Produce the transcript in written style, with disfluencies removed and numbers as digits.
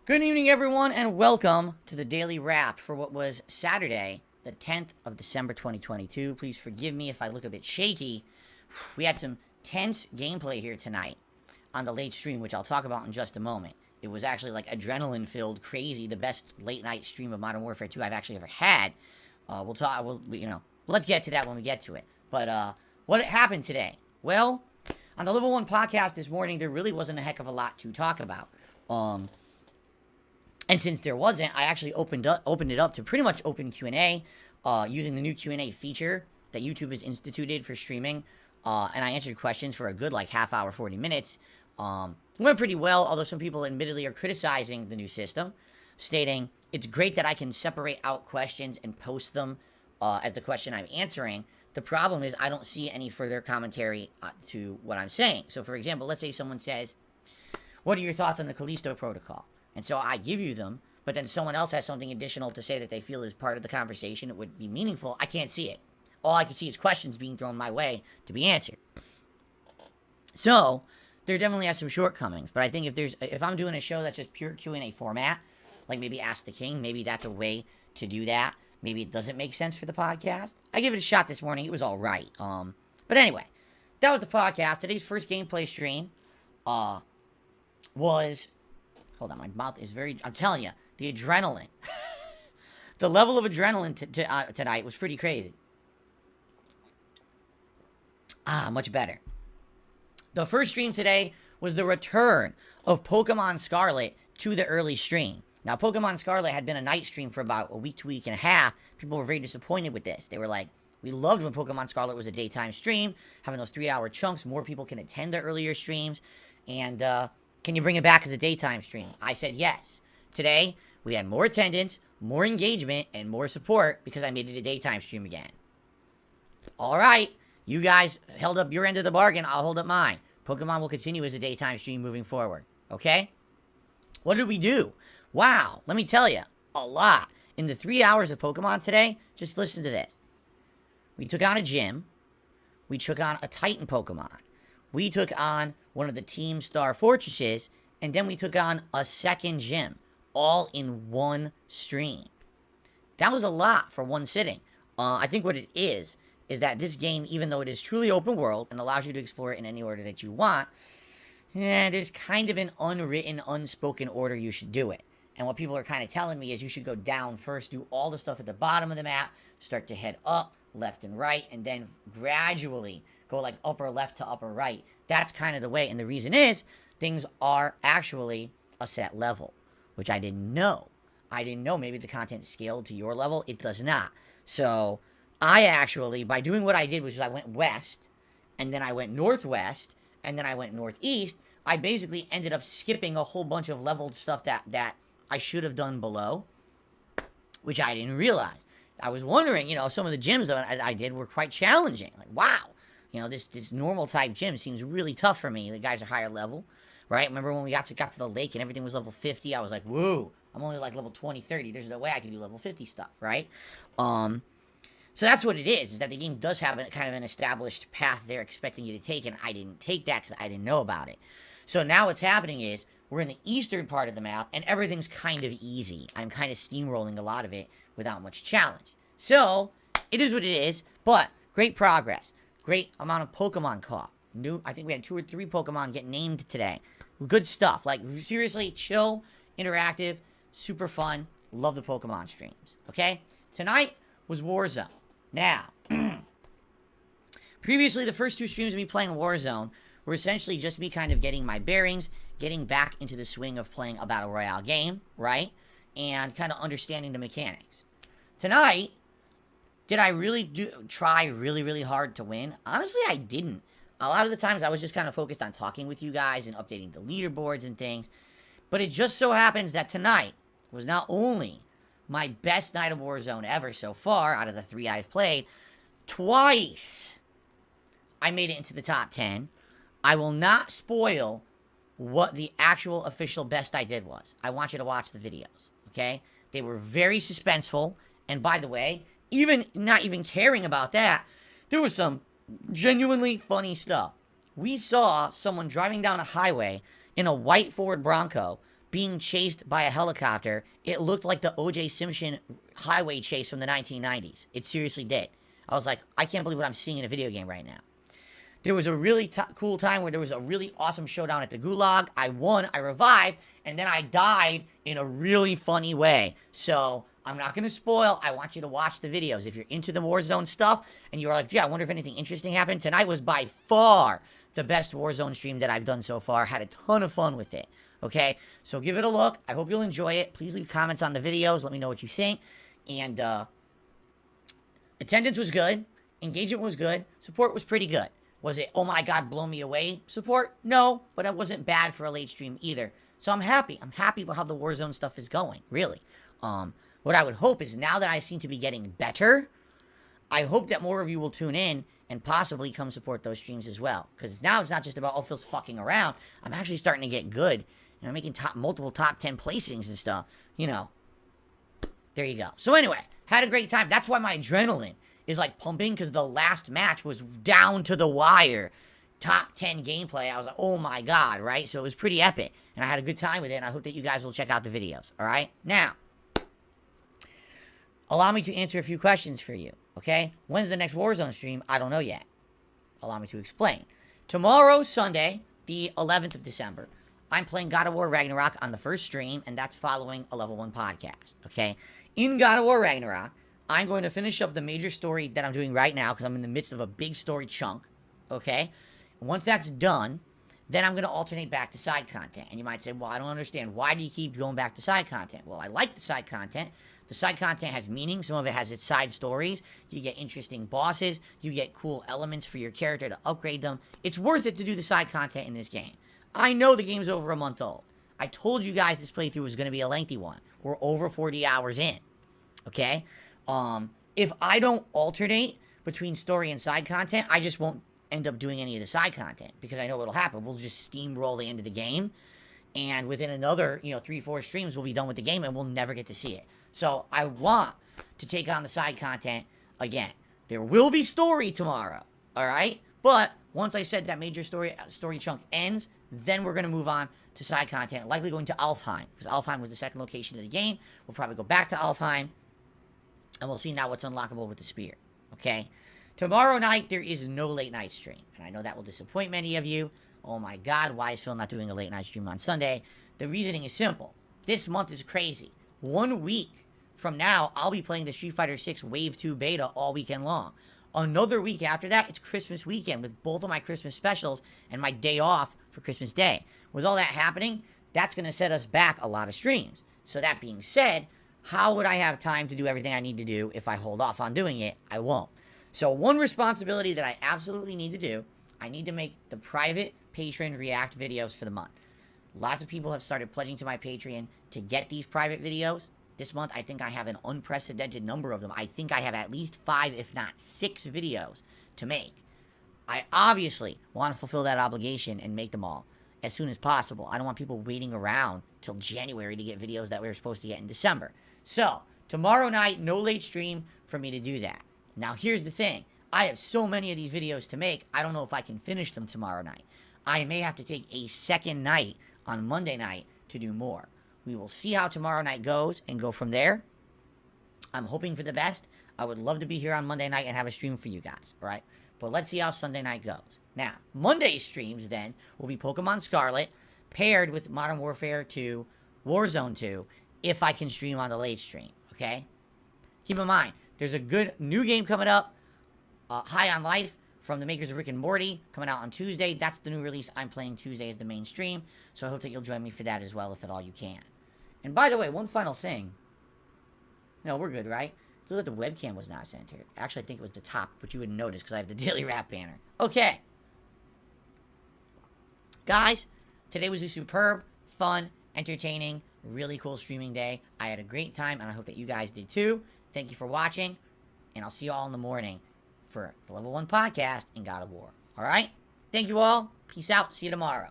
Good evening, everyone, and welcome to the Daily Wrap for what was Saturday, the 10th of December, 2022. Please forgive me if I look a bit shaky. We had some tense gameplay here tonight on the late stream, which I'll talk about in just a moment. It was actually like adrenaline-filled, crazy, the best late-night stream of Modern Warfare 2 I've actually ever had. Let's get to that when we get to it. But what happened today? Well, on the Level 1 podcast this morning, there really wasn't a heck of a lot to talk about. And since there wasn't, I actually opened it up to pretty much open Q&A, using the new Q&A feature that YouTube has instituted for streaming. And I answered questions for a good half hour, 40 minutes. It went pretty well, although some people admittedly are criticizing the new system, stating it's great that I can separate out questions and post them as the question I'm answering. The problem is I don't see any further commentary to what I'm saying. So, for example, let's say someone says, "What are your thoughts on the Callisto Protocol?" And so I give you them, but then someone else has something additional to say that they feel is part of the conversation. It would be meaningful. I can't see it. All I can see is questions being thrown my way to be answered. So there definitely has some shortcomings. But I think if I'm doing a show that's just pure Q&A format, like maybe Ask the King, maybe that's a way to do that. Maybe it doesn't make sense for the podcast. I gave it a shot this morning. It was all right. But anyway, that was the podcast. Today's first gameplay stream was... Hold on, my mouth is very... I'm telling you, the adrenaline. The level of adrenaline tonight was pretty crazy. Much better. The first stream today was the return of Pokemon Scarlet to the early stream. Now, Pokemon Scarlet had been a night stream for about a week to week and a half. People were very disappointed with this. They were like, we loved when Pokemon Scarlet was a daytime stream, having those 3-hour chunks. More people can attend the earlier streams. And, can you bring it back as a daytime stream? I said yes. Today, we had more attendance, more engagement, and more support because I made it a daytime stream again. All right. You guys held up your end of the bargain. I'll hold up mine. Pokemon will continue as a daytime stream moving forward. Okay? What did we do? Wow. Let me tell you. A lot. In the 3 hours of Pokemon today, just listen to this. We took on a gym. We took on a Titan Pokemon. We took on one of the Team Star Fortresses, and then we took on a second gym, all in one stream. That was a lot for one sitting. I think what it is that this game, even though it is truly open world and allows you to explore it in any order that you want, there's kind of an unwritten, unspoken order you should do it. And what people are kind of telling me is you should go down first, do all the stuff at the bottom of the map, start to head up, left and right, and then gradually go like upper left to upper right. That's kind of the way. And the reason is things are actually a set level, which I didn't know. I didn't know maybe the content scaled to your level. It does not. So I actually, by doing what I did, which is I went west, and then I went northwest, and then I went northeast, I basically ended up skipping a whole bunch of leveled stuff that I should have done below, which I didn't realize. I was wondering, some of the gyms that I did were quite challenging. Like, wow. This normal type gym seems really tough for me. The guys are higher level, right? Remember when we got to the lake and everything was level 50? I was like, whoa, I'm only like level 20, 30. There's no way I can do level 50 stuff, right? So that's what it is that the game does have kind of an established path they're expecting you to take, and I didn't take that because I didn't know about it. So now what's happening is we're in the eastern part of the map, and everything's kind of easy. I'm kind of steamrolling a lot of it without much challenge. So it is what it is, but great progress. Great amount of Pokemon caught. I think we had 2 or 3 Pokemon get named today. Good stuff. Like, seriously, chill, interactive, super fun. Love the Pokemon streams. Okay? Tonight was Warzone. Now, previously, the first 2 streams of me playing Warzone were essentially just me kind of getting my bearings, getting back into the swing of playing a Battle Royale game, right? And kind of understanding the mechanics. Tonight, did I really try really, really hard to win? Honestly, I didn't. A lot of the times, I was just kind of focused on talking with you guys and updating the leaderboards and things. But it just so happens that tonight was not only my best night of Warzone ever so far, out of the 3 I've played, twice I made it into the top 10. I will not spoil what the actual official best I did was. I want you to watch the videos, okay? They were very suspenseful. And by the way, not even caring about that, there was some genuinely funny stuff. We saw someone driving down a highway in a white Ford Bronco being chased by a helicopter, it looked like the O.J. Simpson highway chase from the 1990s. It seriously did. I was like, I can't believe what I'm seeing in a video game right now. There was a really cool time where there was a really awesome showdown at the Gulag. I won, I revived, and then I died in a really funny way. So, I'm not going to spoil. I want you to watch the videos. If you're into the Warzone stuff, and you're like, gee, I wonder if anything interesting happened. Tonight was by far the best Warzone stream that I've done so far. Had a ton of fun with it. Okay? So, give it a look. I hope you'll enjoy it. Please leave comments on the videos. Let me know what you think. And, attendance was good. Engagement was good. Support was pretty good. Was it, oh my god, blow me away support? No, but it wasn't bad for a late stream either. So I'm happy. I'm happy with how the Warzone stuff is going, really. What I would hope is now that I seem to be getting better, I hope that more of you will tune in and possibly come support those streams as well. Because now it's not just about, oh, Phil's fucking around. I'm actually starting to get good. You know, making multiple top 10 placings and stuff. You know, there you go. So anyway, had a great time. That's why my adrenaline is like pumping, because the last match was down to the wire. Top 10 gameplay. I was like, oh my god, right? So it was pretty epic. And I had a good time with it, and I hope that you guys will check out the videos. Alright? Now, allow me to answer a few questions for you. Okay? When's the next Warzone stream? I don't know yet. Allow me to explain. Tomorrow, Sunday, the 11th of December, I'm playing God of War Ragnarok on the first stream, and that's following a level 1 podcast. Okay? In God of War Ragnarok, I'm going to finish up the major story that I'm doing right now, because I'm in the midst of a big story chunk, okay? Once that's done, then I'm going to alternate back to side content. And you might say, well, I don't understand. Why do you keep going back to side content? Well, I like the side content. The side content has meaning. Some of it has its side stories. You get interesting bosses. You get cool elements for your character to upgrade them. It's worth it to do the side content in this game. I know the game's over a month old. I told you guys this playthrough was going to be a lengthy one. We're over 40 hours in, okay? If I don't alternate between story and side content, I just won't end up doing any of the side content, because I know what'll happen. We'll just steamroll the end of the game, and within another, 3-4 streams, we'll be done with the game, and we'll never get to see it. So I want to take on the side content again. There will be story tomorrow, all right? But once I said that major story chunk ends, then we're going to move on to side content, likely going to Alfheim, because Alfheim was the second location of the game. We'll probably go back to Alfheim, and we'll see now what's unlockable with the spear, okay? Tomorrow night, there is no late night stream. And I know that will disappoint many of you. Oh my god, why is Phil not doing a late night stream on Sunday? The reasoning is simple. This month is crazy. 1 week from now, I'll be playing the Street Fighter 6 Wave 2 beta all weekend long. Another week after that, it's Christmas weekend with both of my Christmas specials and my day off for Christmas Day. With all that happening, that's going to set us back a lot of streams. So that being said, how would I have time to do everything I need to do if I hold off on doing it? I won't. So one responsibility that I absolutely need to do, I need to make the private Patreon React videos for the month. Lots of people have started pledging to my Patreon to get these private videos. This month, I think I have an unprecedented number of them. I think I have at least 5, if not 6 videos to make. I obviously want to fulfill that obligation and make them all as soon as possible. I don't want people waiting around till January to get videos that we were supposed to get in December. So, tomorrow night, no late stream for me to do that. Now, here's the thing. I have so many of these videos to make, I don't know if I can finish them tomorrow night. I may have to take a second night on Monday night to do more. We will see how tomorrow night goes and go from there. I'm hoping for the best. I would love to be here on Monday night and have a stream for you guys, all right? But let's see how Sunday night goes. Now, Monday's streams, then, will be Pokemon Scarlet paired with Modern Warfare 2, Warzone 2, if I can stream on the late stream, okay? Keep in mind, there's a good new game coming up, High on Life, from the makers of Rick and Morty, coming out on Tuesday. That's the new release. I'm playing Tuesday as the main stream, so I hope that you'll join me for that as well, if at all you can. And by the way, one final thing. No, we're good, right? Look, the webcam was not centered. Actually, I think it was the top, but you wouldn't notice because I have the Daily Rap banner. Okay. Guys, today was a superb, fun, entertaining, really cool streaming day. I had a great time, and I hope that you guys did too. Thank you for watching, and I'll see you all in the morning for the Level 1 podcast and God of War. Alright? Thank you all. Peace out. See you tomorrow.